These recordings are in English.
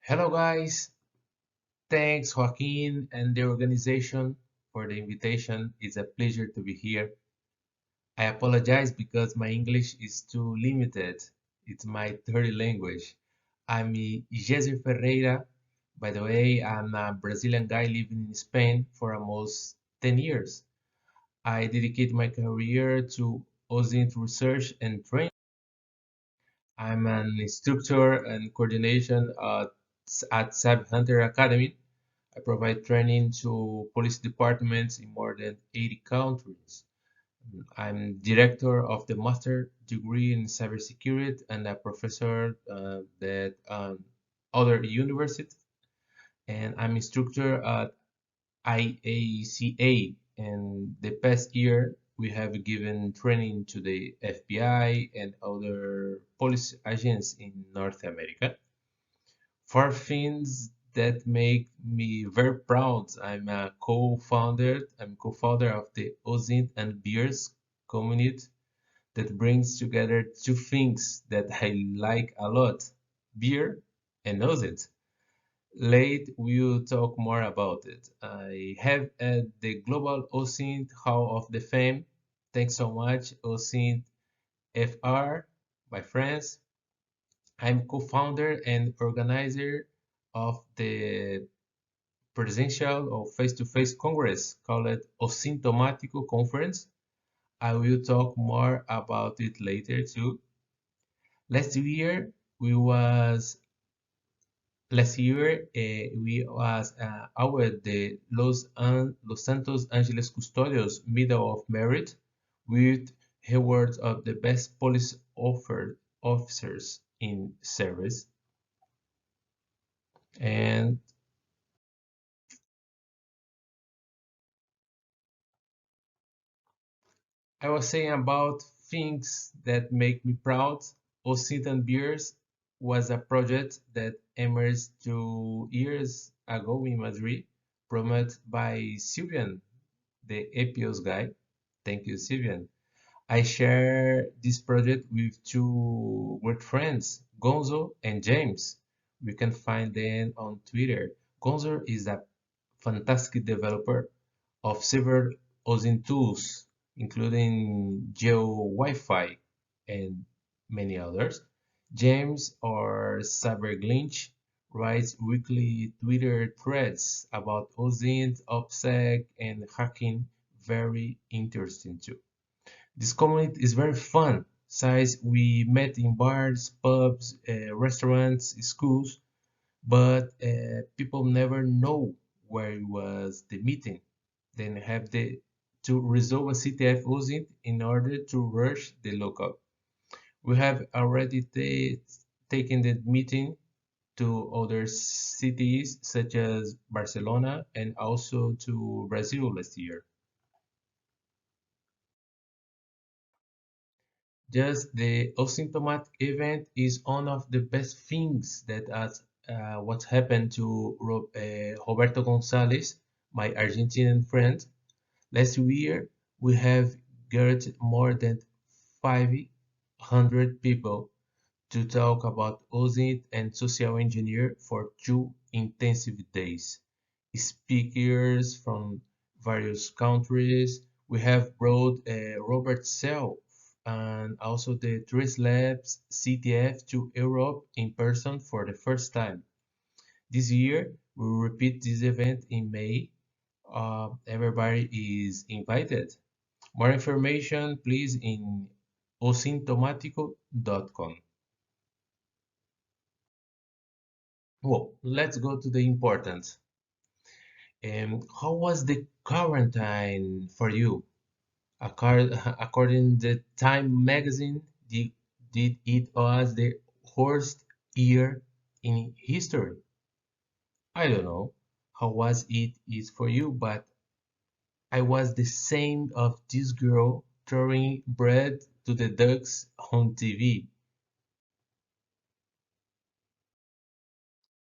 Hello, guys. Thanks, Joaquin, and the organization for the invitation. It's a pleasure to be here. I apologize because my English is too limited. It's my third language. I'm Jesse Ferreira. By the way, I'm a Brazilian guy living in Spain for almost 10 years. I dedicate my career to OSINT research and training. I'm an instructor and coordination at Sab Hunter Academy. I provide training to police departments in more than 80 countries. I'm director of the master degree in cybersecurity and a professor at other universities. And I'm instructor at IACA. And the past year, we have given training to the FBI and other police agents in North America. Four things that make me very proud. I'm co-founder of the OSINT and Beers community that brings together two things that I like a lot, beer and OSINT. Late we'll talk more about it. I have at the Global OSINT Hall of the Fame. Thanks so much, OSINT FR, my friends. I'm co-founder and organizer of the presidential or face-to-face congress called Osintomático Conference. I will talk more about it later too. Last year we was we was awarded the Los Santos Angeles Custodios Medal of Merit with awards of the best police officers in service. And I was saying about things that make me proud. Occitan Beers was a project that emerged 2 years ago in Madrid, promoted by Sylvian, the EPIOS guy. Thank you, Sylvian. I share this project with two good friends, Gonzo and James. We can find them on Twitter. Gonzo is a fantastic developer of several OSINT tools, including Geo Wi-Fi and many others. James or Cyberglitch writes weekly Twitter threads about OSINT, OPSEC, and hacking. Very interesting too. This community is very fun. Since we met in bars, pubs, restaurants, schools, but people never know where was the meeting. Then have to resolve a CTF using in order to rush the lookup. We have already taken the meeting to other cities such as Barcelona and also to Brazil last year. Just the asymptomatic event is one of the best things that has what happened to Roberto Gonzalez, my Argentinian friend. Last year, we have gathered more than 500 people to talk about OSINT and social engineer for 2 intensive days. Speakers from various countries. We have brought Robert Self and also the Trace Labs CTF to Europe in person for the first time. This year, we will repeat this event in May. Everybody is invited. More information, please, in osintomatico.com. Well, let's go to the important. How was the quarantine for you? According to Time magazine, did it was the worst year in history. I don't know how was it is for you, but I was the same of this girl throwing bread to the ducks on TV.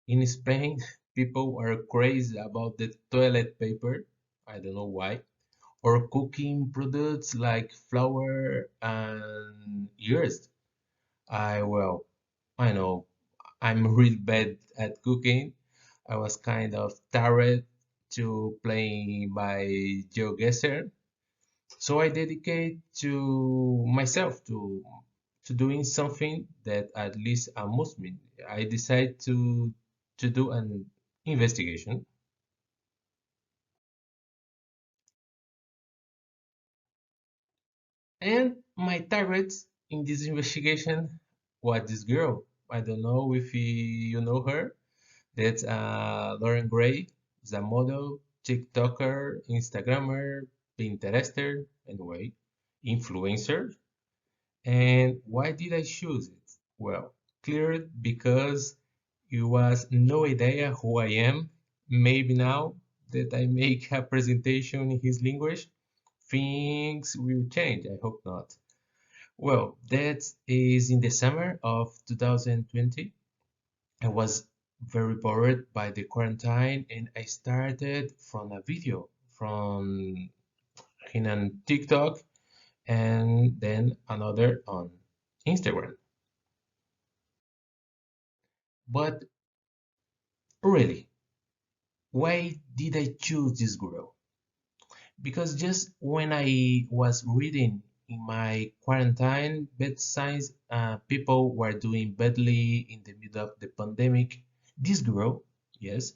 In Spain, people were crazy about the toilet paper. I don't know why. Or cooking products like flour and yeast. Well, I know. I'm really bad at cooking. I was kind of tired to playing by GeoGuessr, so I dedicate to myself to doing something that at least amused me. I decided to do an investigation, and my target in this investigation was this girl. I don't know if you know her. That's Lauren Gray, is a model, TikToker, Instagrammer, Pinterester, anyway, influencer. And why did I choose it? Well, clear because it was no idea who I am. Maybe now that I make a presentation in his language, things will change. I hope not. Well, that is in the summer of 2020. I was very bored by the quarantine and I started from a video from in on TikTok and then another on Instagram. But really, why did I choose this girl? Because just when I was reading in my quarantine bed signs, people were doing badly in the middle of the pandemic. This girl, yes,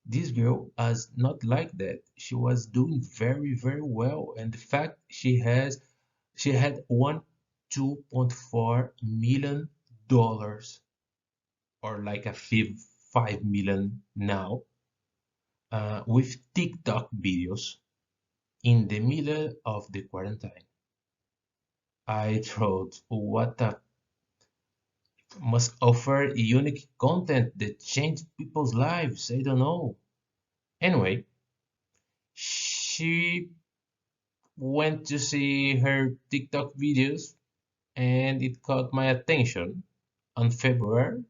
this girl was not like that. She was doing very, very well. And the fact she had won $2.4 million or like a 5 million now with TikTok videos in the middle of the quarantine. I thought, what a must offer unique content that changed people's lives. I don't know. Anyway, she went to see her TikTok videos and it caught my attention on February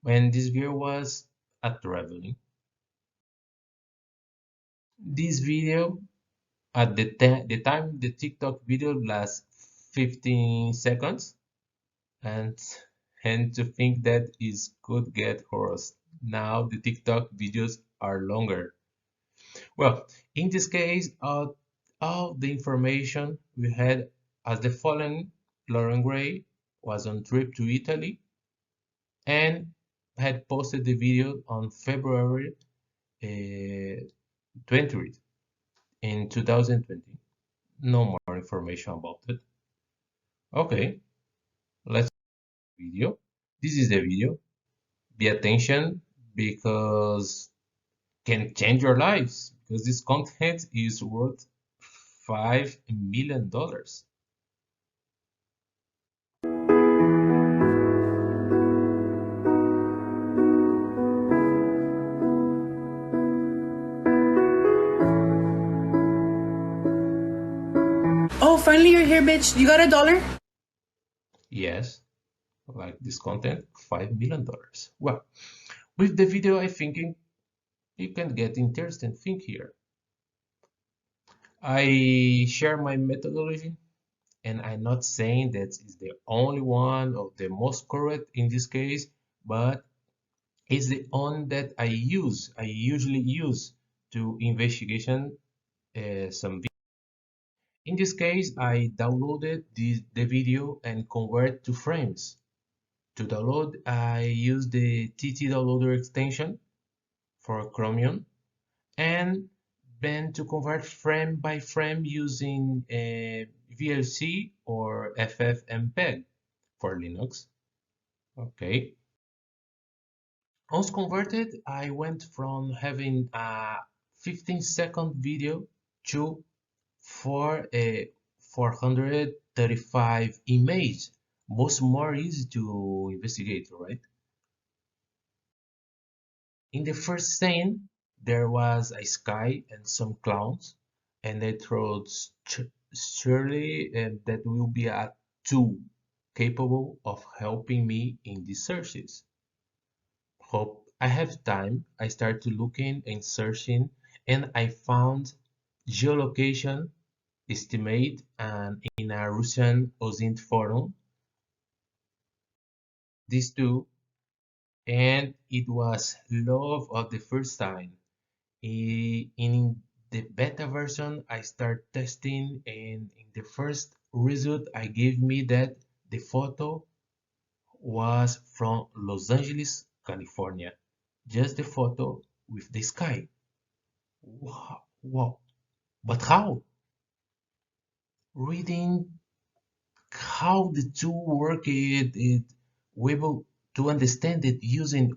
when this girl was at traveling. This video at the time the TikTok video lasts 15 seconds and to think that is could get worse. Now the TikTok videos are longer. Well, in this case, all the information we had as the following: Lauren Gray was on trip to Italy and had posted the video on February 20th in 2020. No more information about it. Okay, let's video. This is the video. Be attention because can change your lives because this content is worth $5 million. Oh, finally you're here, bitch. You got $1? Yes, like this content, $5 million. Well, with the video, I thinking you can get interesting thing here. I share my methodology, and I'm not saying that it's the only one or the most correct in this case, but it's the one that I use. I usually use to investigation some. In this case, I downloaded the video and convert to frames. To download, I use the TT Downloader extension for Chromium, and then to convert frame by frame using VLC or FFmpeg for Linux. Okay. Once converted, I went from having a 15-second video to for a 435 image. Much more easy to investigate, right? In the first scene, there was a sky and some clouds, and I thought surely that will be a tool capable of helping me in these searches. Hope I have time. I started looking and searching, and I found geolocation estimate and in a Russian OSINT forum. These two and it was love of the first time. In the beta version, I start testing, and in the first result, I gave me that the photo was from Los Angeles, California. Just the photo with the sky. Wow, wow. But how? Reading how the two work, it we able to understand it using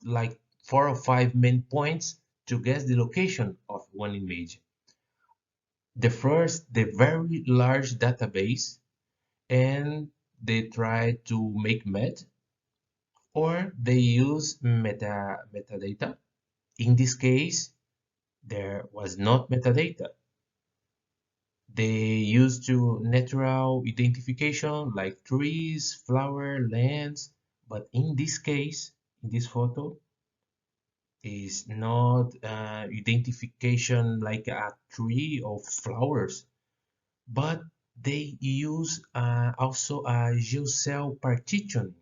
like 4 or 5 main points to guess the location of one image. The first, the very large database, and they try to make math, or they use metadata. In this case, there was not metadata. They used to natural identification like trees, flower, lands, but in this case, in this photo, is not identification like a tree or flowers, but they use also a geocell partition.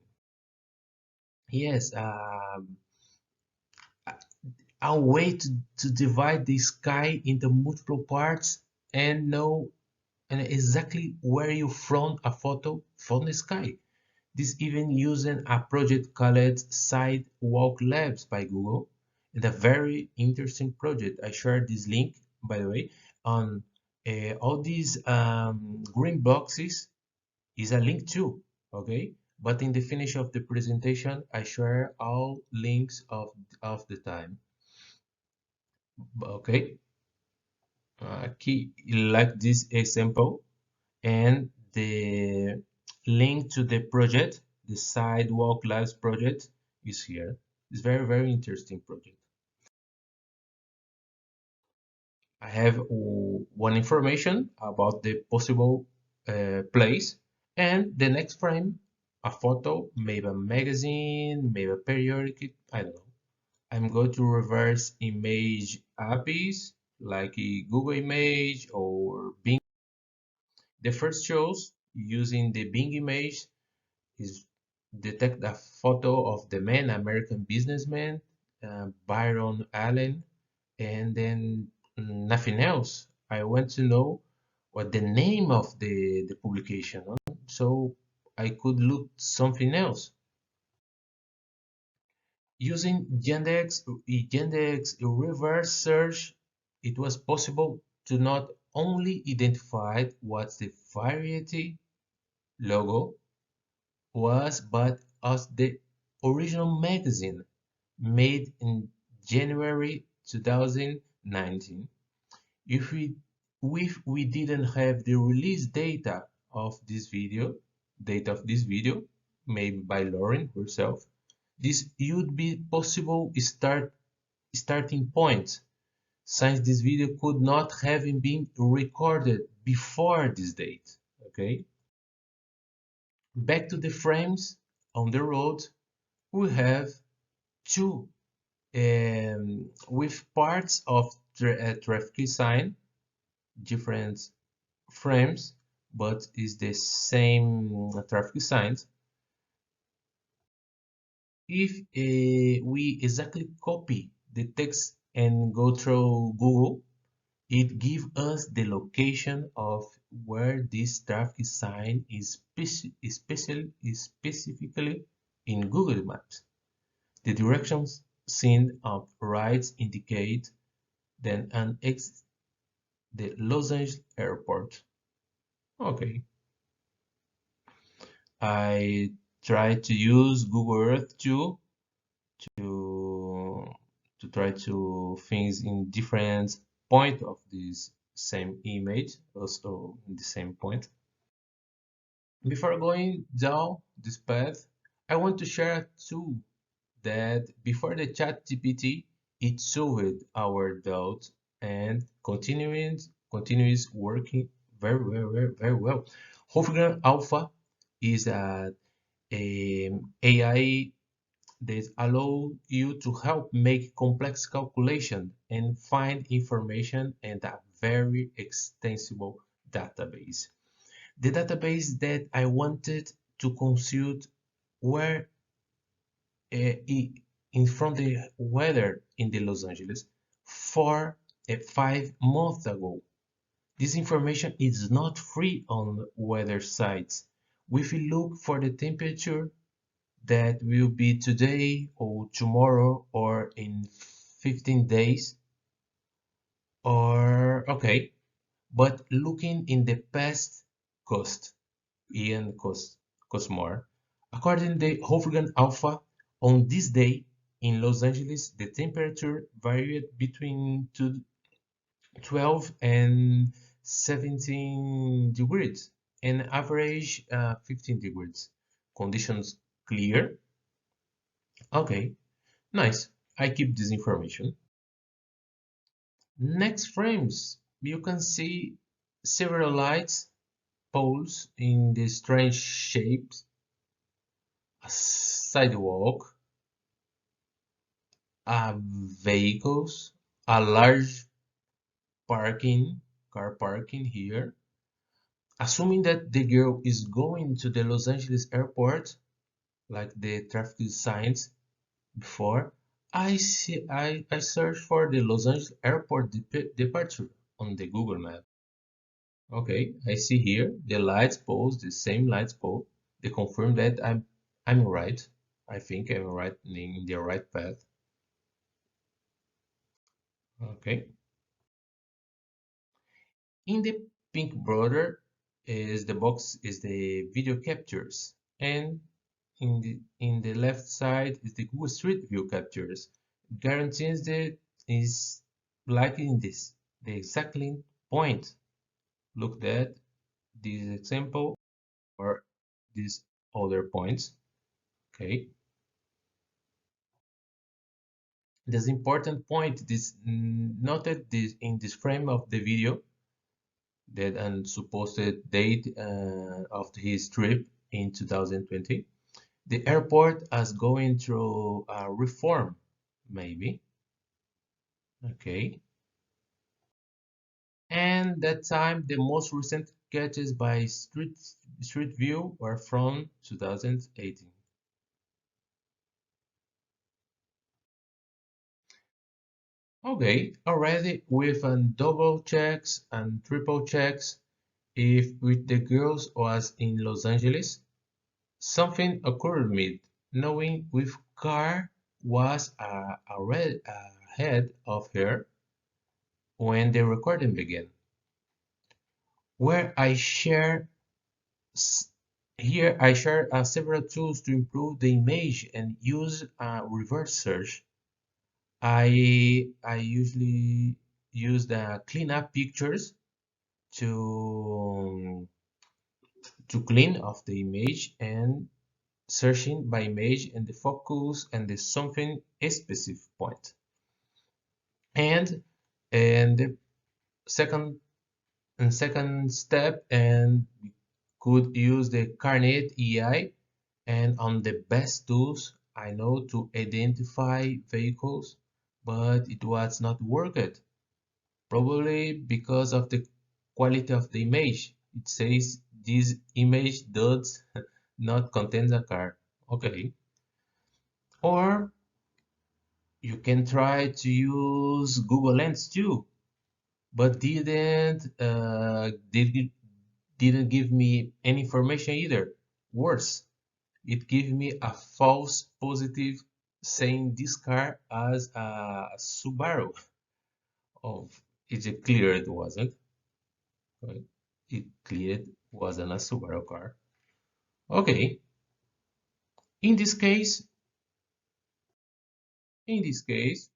Yes, a way to divide the sky into multiple parts and know exactly where you from a photo from the sky. This even using a project called Sidewalk Labs by Google. It's a very interesting project. I shared this link, by the way, on all these green boxes is a link too, okay? But in the finish of the presentation, I share all links of the time, okay? Key like this example, and the link to the project, the Sidewalk Labs project, is here. It's very interesting project. I have one information about the possible place, and the next frame, a photo, maybe a magazine, maybe a periodic, I don't know. I'm going to reverse image APIs like a Google Image or Bing. The first shows using the Bing image is detect a photo of the man, American businessman, Byron Allen, and then nothing else. I want to know what the name of the publication, so I could look something else. Using Yandex reverse search, it was possible to not only identify what the variety logo was, but as the original magazine made in January 2019. If we didn't have the release data of this video, made by Lauren herself, this would be possible starting point, since this video could not have been recorded before this date. Okay, back to the frames on the road, we have two with parts of traffic sign, different frames, but is the same traffic signs. If we exactly copy the text and go through Google, it gives us the location of where this traffic sign is specifically in Google Maps. The directions seen up right indicate then an exit the Los Angeles airport. Okay. I try to use Google Earth too to try to things in different point of this same image, also in the same point. Before going down this path, I want to share a tool that before the ChatGPT, it solved our doubt and continues working very well. Wolfram Alpha is a AI that allow you to help make complex calculation and find information in a very extensible database. The database that I wanted to consult were in from the weather in the Los Angeles 5 months ago. This information is not free on weather sites. If we look for the temperature that will be today or tomorrow or in 15 days, or okay, but looking in the past cost, Ian cost more. According to Hoffman Alpha, on this day in Los Angeles, the temperature varied between 12 and 17 degrees and average 15 degrees. Conditions clear. Okay, nice. I keep this information. Next frames, you can see several lights poles in the strange shapes, a sidewalk, vehicles, a large car parking here. Assuming that the girl is going to the Los Angeles airport, like the traffic signs before, I search for the Los Angeles airport departure on the Google map. Okay, I see here the lights poles, the same lights pole. They confirm that I'm right. I think I'm right in the right path. Okay. In the pink border is the box is the video captures, and in the left side is the Google Street View captures. Guarantees that is like in this the exact link point. Look at this example or these other points. Okay. This important point this noted this in this frame of the video that and supposed date of his trip in 2020. The airport is going through a reform, maybe. Okay. And that time, the most recent catches by Street View were from 2018. Okay, already with double checks and triple checks, if with the girls was in Los Angeles, something occurred me, knowing which car was ahead of her when the recording began. Where I share here I share several tools to improve the image and use reverse search. I usually use the cleanup pictures to clean off the image and searching by image and the focus and the something specific point. And the second step and could use the Carnet EI and on the best tools I know to identify vehicles, but it was not worked. Probably because of the quality of the image. It says this image does not contain the car. Okay. Or you can try to use Google Lens too, but didn't give me any information either. Worse, it gave me a false positive saying this car as a Subaru. Oh, it's clear it wasn't. Right? It clear it wasn't a Subaru car. Okay. In this case, in this case,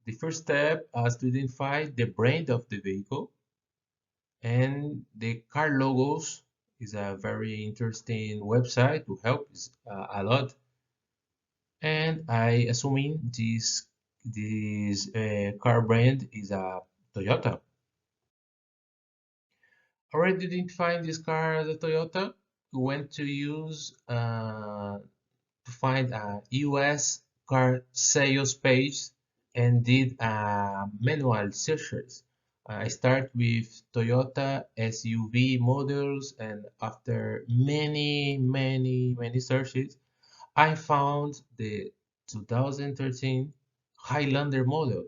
the first step is to identify the brand of the vehicle and the car logos is a very interesting website to help a lot. And I assuming this car brand is a Toyota. Already identifying this car as a Toyota, we went to use to find a US car sales page and did manual searches. I start with Toyota SUV models, and after many searches, I found 2013 Highlander model,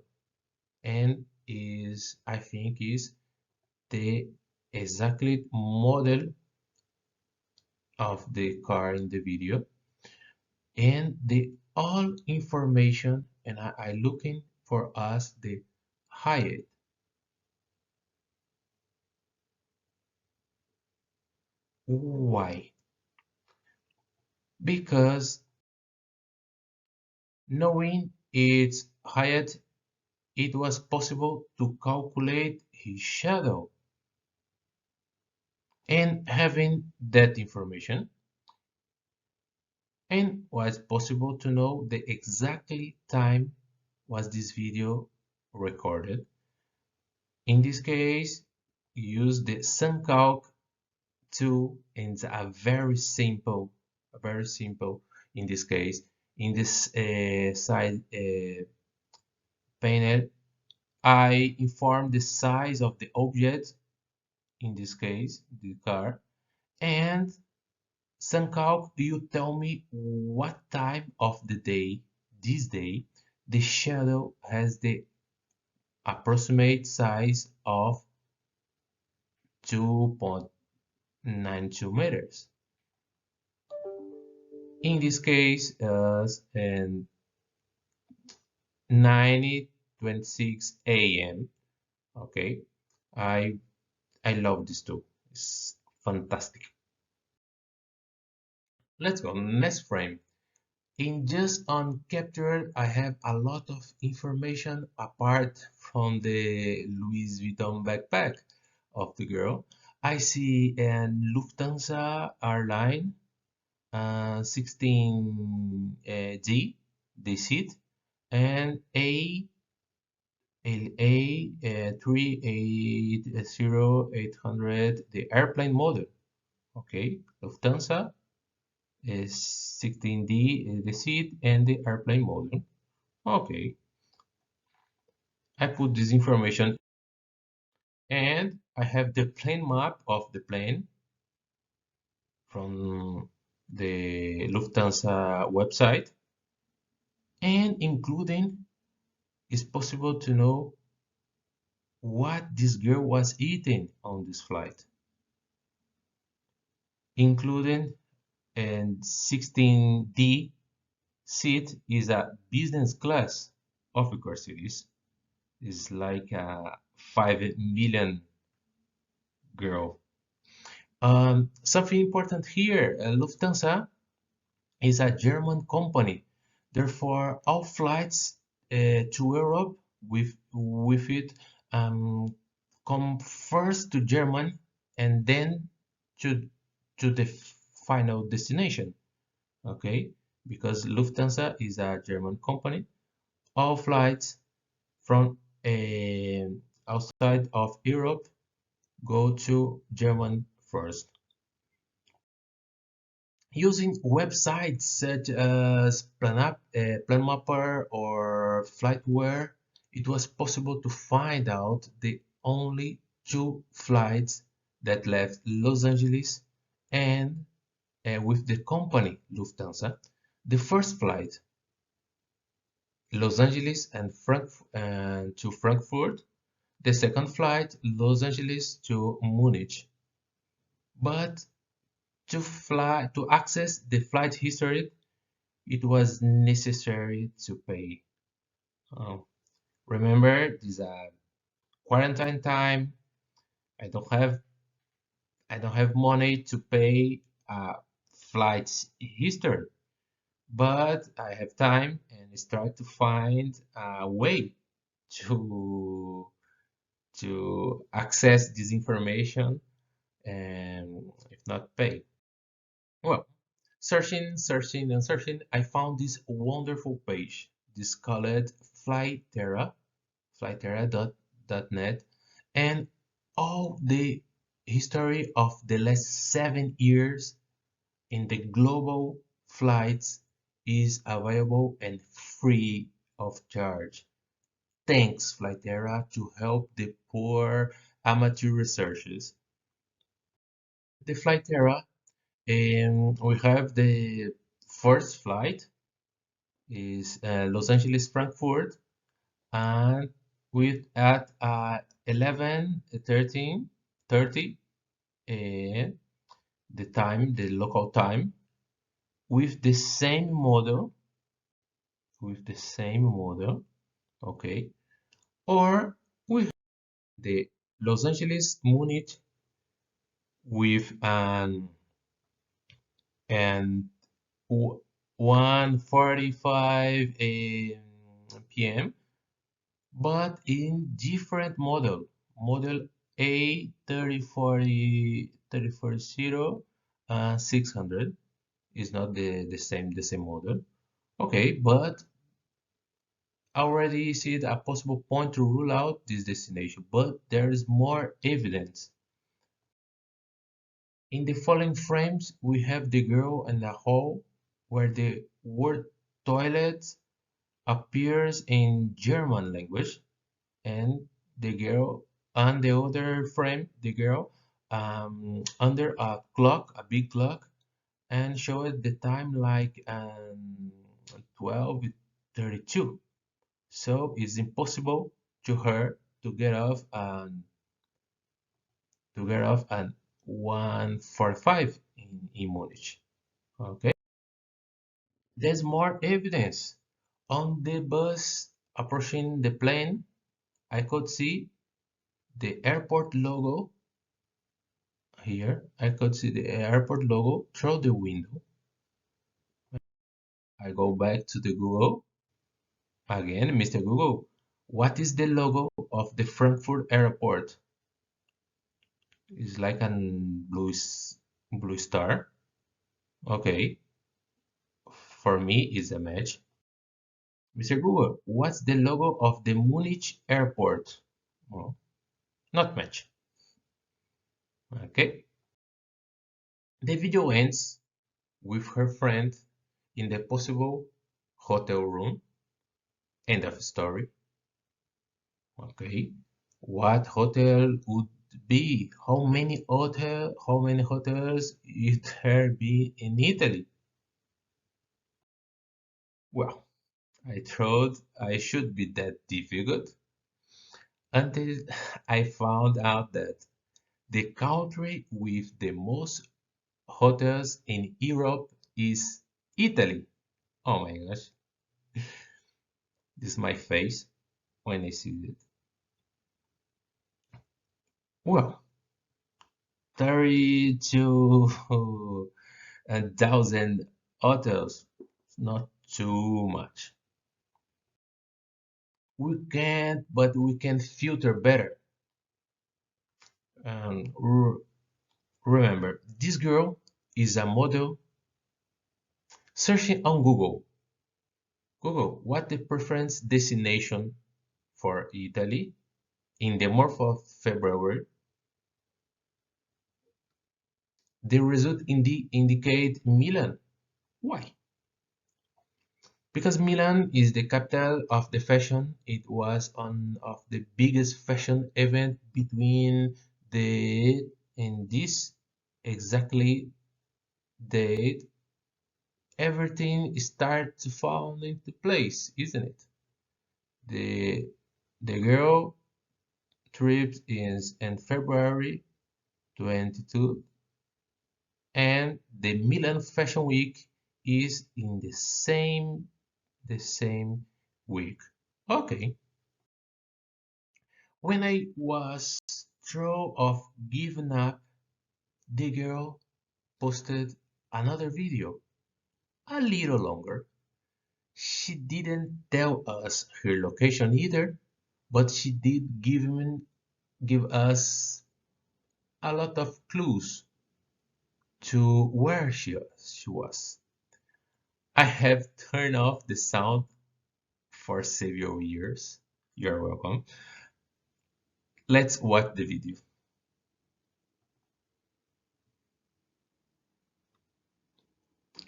and I think is the exactly model of the car in the video, and the all information, and I looking for us the height. Why? Because knowing its height, it was possible to calculate his shadow. And having that information, and was possible to know the exactly time was this video recorded. In this case, use the SunCalc tool, and very simple in this case. In this side panel, I inform the size of the object, in this case, the car, and SunCalc, do you tell me what time of the day, this day, the shadow has the approximate size of 2.92 meters? In this case, in 9:26 a.m. Okay, I I love this tool. It's fantastic. Let's go next frame. In just on captured, I have a lot of information apart from the Louis Vuitton backpack of the girl. I see an Lufthansa airline 16D, the seat, and LA 380-800, the airplane model. Okay, Lufthansa is 16D, the seat, and the airplane model. Okay, I put this information, and I have the plane map of the plane from the Lufthansa website, and including it's possible to know what this girl was eating on this flight, including and 16D seat is a business class. Of course it is. It's like a 5 million girl. Something important here, Lufthansa is a German company. Therefore, all flights to Europe with it come first to German and then to the final destination. Okay, because Lufthansa is a German company. All flights from outside of Europe go to German first. Using websites such as PlanMapper or FlightWare, it was possible to find out the only two flights that left Los Angeles and with the company Lufthansa. The first flight, Los Angeles and to Frankfurt. The second flight, Los Angeles to Munich. But to access the flight history, it was necessary to pay. Um, Remember, this is a quarantine time. I don't have I don't have money to pay flight history, but I have time and start to find a way to access this information and if not pay. Well, searching, and searching, I found this wonderful page. This called Flyterra, flyterra.net, and all the history of the last 7 years in the global flights is available and free of charge. Thanks, Flyterra, to help the poor amateur researchers. The Flyterra, we have the first flight is Los Angeles Frankfurt, and with at 11 13 30 the time, the local time, with the same model, okay, or with the Los Angeles Munich with an and 1:45 p.m. but in different model A 3040 600 is not the same model. Okay, but already see it a possible point to rule out this destination, but there is more evidence. In the following frames, we have the girl in the hall where the word toilet appears in German language, and the girl on the other frame, the girl under a clock, a big clock, and showed the time like 12:32. So it's impossible to her to get off at 1:45 in Munich. Okay, there's more evidence. On the bus approaching the plane, I could see the airport logo here. I could see the airport logo through the window. I go back to the Google. Again, Mr. Google, what is the logo of the Frankfurt airport? It's like a blue star. Okay, for me, it's a match. Mr. Google, what's the logo of the Munich airport? Oh, not match. Okay. The video ends with her friend in the possible hotel room. End of story. Okay. What hotel would be? How many hotels would there be in Italy? Well, I thought I should be that difficult until I found out that the country with the most hotels in Europe is Italy. Oh my gosh, this is my face when I see it. Well, 32,000 hotels, not too much. But we can filter better. Um, remember, this girl is a model searching on Google. Google, what the preference destination for Italy in the month of February? The result indicate Milan. Why? Because Milan is the capital of the fashion. It was one of the biggest fashion event between the in this exactly date everything start to fall into place, isn't it? The the girl trip is in February 22 and the Milan Fashion Week is in the same week. Okay. When I was through of giving up, the girl posted another video, a little longer. She didn't tell us her location either, but she did give us a lot of clues to where she was. I have turned off the sound for several years. You're welcome. Let's watch the video.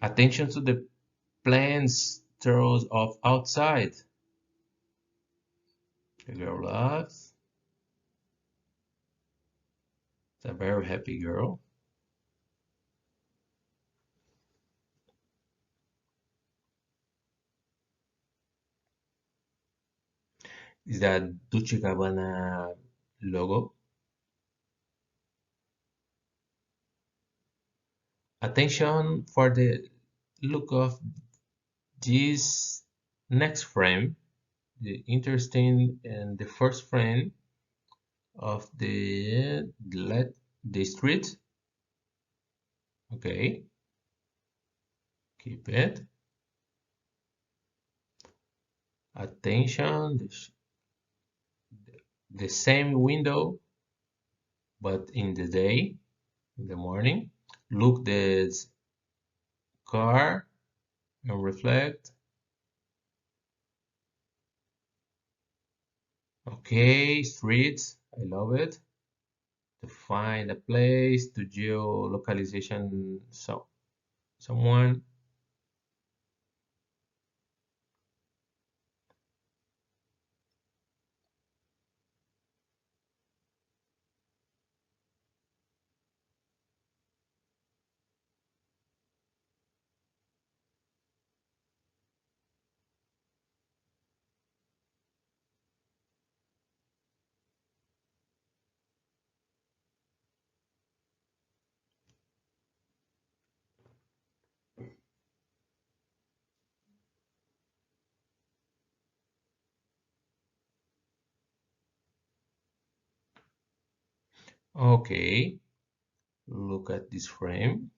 Attention to the plants throws off outside. The girl laughs. It's a very happy girl. Is that Dolce Gabbana logo? Attention for the look of this next frame, the interesting and the first frame of the street. Okay, keep it. Attention, the same window, but in the day, in the morning. Look the car and reflect. Okay, streets, I love it. To find a place to geolocalization someone. Okay, look at this frame.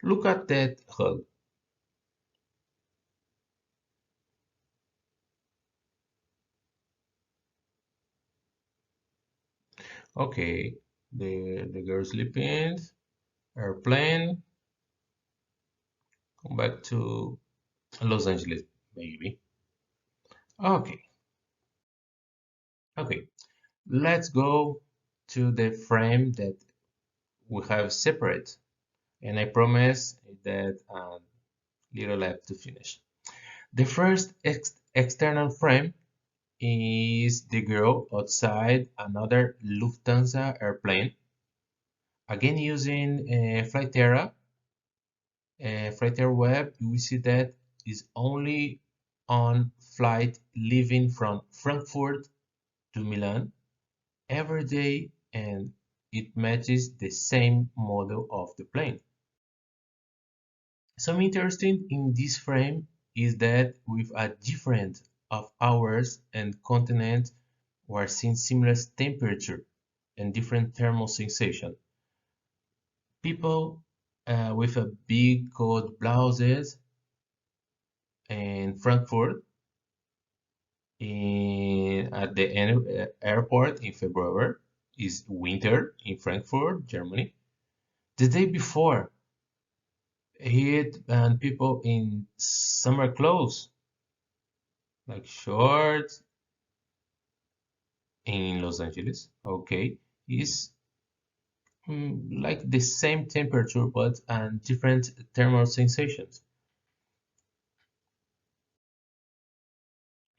Look at that hug. Okay, the girl sleeping, airplane, come back to Los Angeles, maybe. Okay, okay. Let's go to the frame that we have separate. And I promise that little left to finish. The first external frame is the girl outside another Lufthansa airplane. Again, using Flightera web, we see that is only on flight leaving from Frankfurt to Milan every day, and it matches the same model of the plane. Some interesting in this frame is that with a difference of hours and continent, we are seeing similar temperature and different thermal sensation. People with a big coat blouses in Frankfurt at the airport in February is winter in Frankfurt, Germany. The day before, heat and people in summer clothes like shorts in Los Angeles. Okay, is like the same temperature but and different thermal sensations.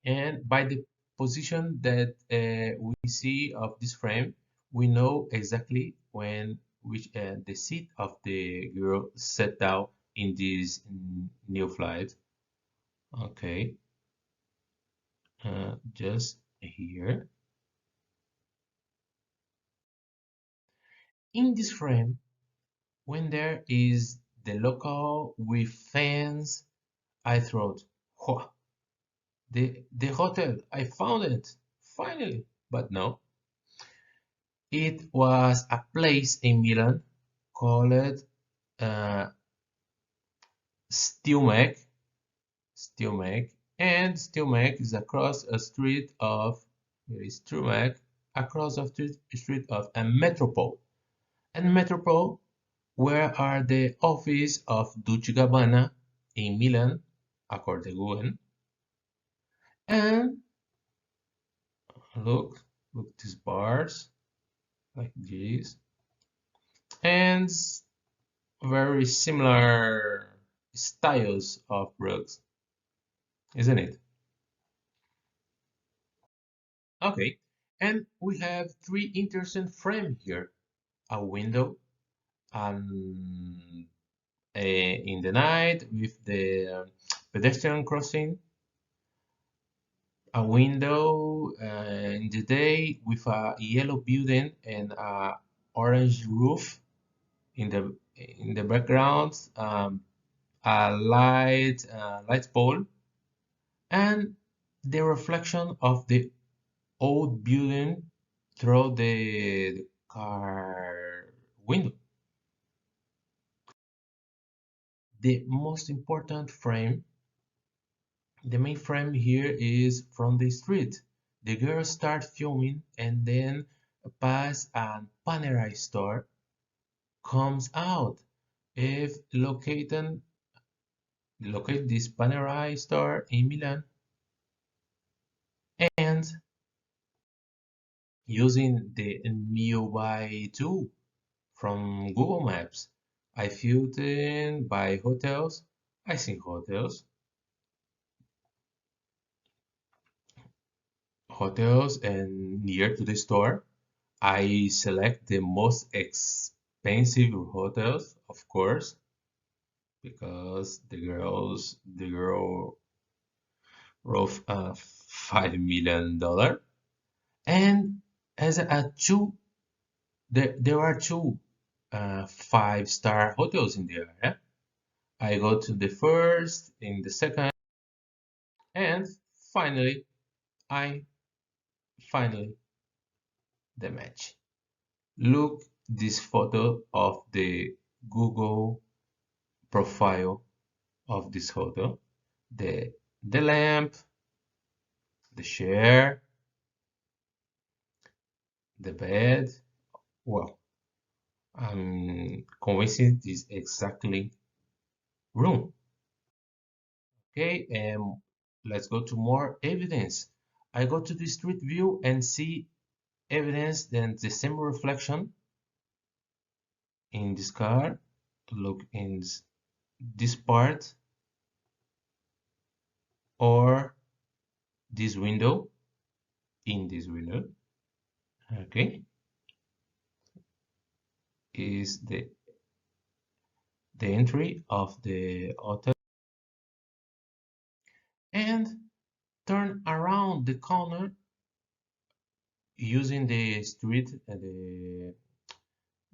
And by the position that we see of this frame, we know exactly when which the seat of the girl set down in this new flight. Okay, just here. In this frame, when there is the local with fans, I thought, "Whoa, the hotel, I found it, finally." But no, it was a place in Milan called uh, Stilmec, and Stilmec is across a street of, here is Stilmec, across a street of a metropole. And metropole where are the office of Dolce Gabbana in Milan, according to Google. And look these bars like this, and very similar styles of rugs, isn't it? Okay, and we have three interesting frames here: a window, and in the night with the pedestrian crossing, a window in the day with a yellow building and a orange roof in the background, a light pole, and the reflection of the old building through the car window. The most important frame, the main frame here is from the street. The girl starts filming and then past a Panerai store comes out. If locate this Panerai store in Milan and using the nearby tool from Google Maps, I filled in by hotels. I think hotels and near to the store. I select the most expensive hotels, of course, because the girl wrote $5 million. And as a two, there are two five-star hotels in the area. I go to the first, in the second, and finally, I finally the match. Look this photo of the Google profile of this hotel. The lamp, the chair, the bed. Well, I'm convinced this exactly room. Okay, and let's go to more evidence. I go to the street view and see evidence then the same reflection in this car. Look in this part or this window, in this window. Okay, is the entry of the hotel, and turn around the corner using the street the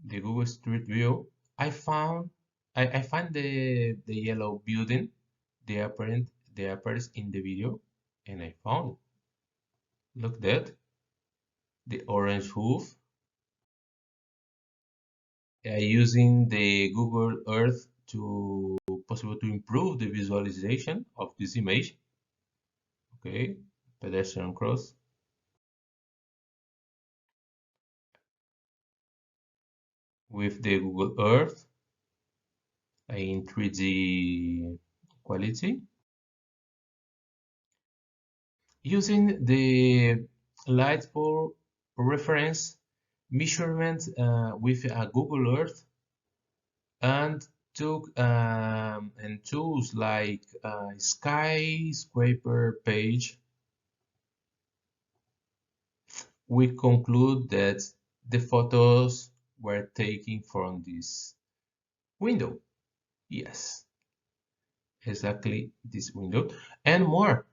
Google Street View. I find the yellow building, the appearance in the video, and I found look that the orange roof. Using the Google Earth to possible to improve the visualization of this image. Okay, pedestrian cross with the Google Earth in 3D quality. Using the light pole reference measurement with Google Earth, and took and tools like skyscraper page, we conclude that the photos were taken from this window. Yes, exactly this window. And more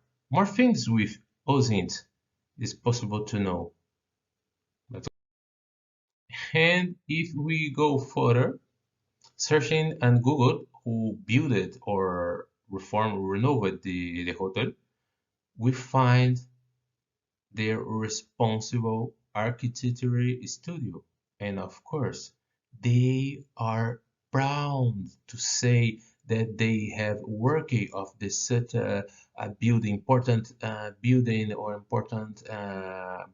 things with OSINT is possible to know. And if we go further, searching on Google who built it or reformed or renovated the hotel, we find their responsible architecture studio. And of course, they are proud to say that they have working of this such a building, important building or important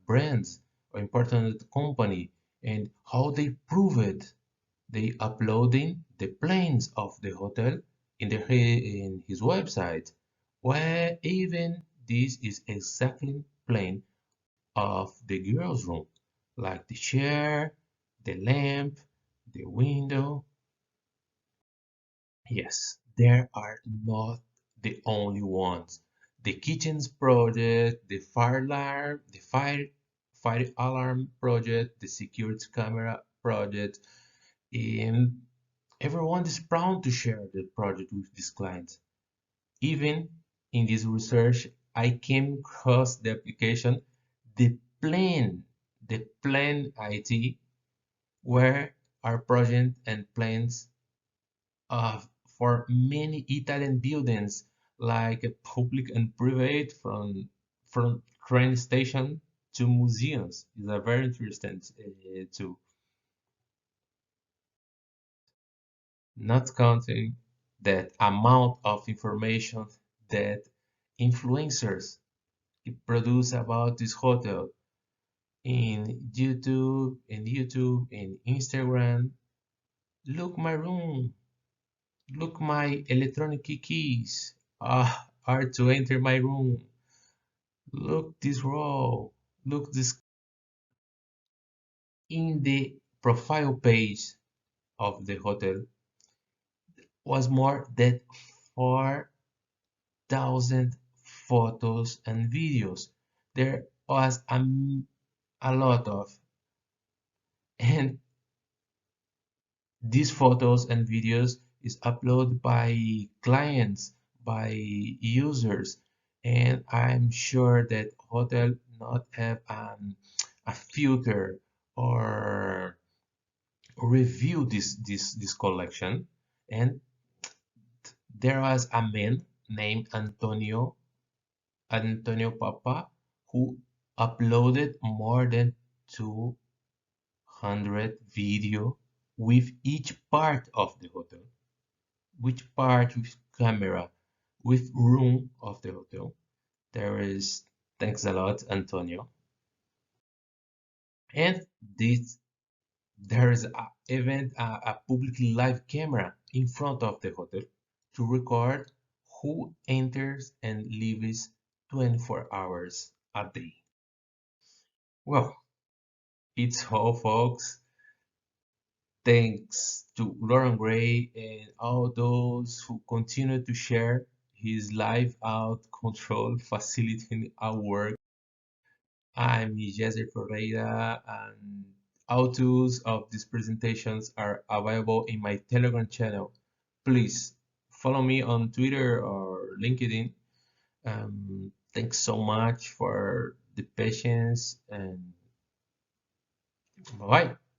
brands or important company, and how they prove it. They uploading the plans of the hotel in his website, where even this is exactly plan of the girl's room, like the chair, the lamp, the window. Yes, there are not the only ones. The kitchens project, the fire alarm, the fire alarm project, the security camera project, and everyone is proud to share the project with this client. Even in this research, I came across the application, the plan, the plan IT, where our project and plans uh, for many Italian buildings, like public and private, from train station to museums. Is a very interesting too. Not counting that amount of information that influencers produce about this hotel in Instagram. Look my room. Look my electronic keys. Are to enter my room. Look this row. Look this in the profile page of the hotel was more than 4,000 photos and videos. There was a lot of, and these photos and videos is uploaded by clients, by users, and I'm sure that hotel not have a filter or review this collection. And there was a man named Antonio Papa, who uploaded more than 200 video with each part of the hotel, which part with camera, with room of the hotel. There is, thanks a lot, Antonio. And this, there is a publicly live camera in front of the hotel to record who enters and leaves 24 hours a day. Well, it's all, folks. Thanks to Lauren Gray and all those who continue to share his live out control facilitating our work. I'm Jesse Ferreira, and autos of these presentations are available in my Telegram channel. Please follow me on Twitter or LinkedIn. Thanks so much for the patience, and bye bye.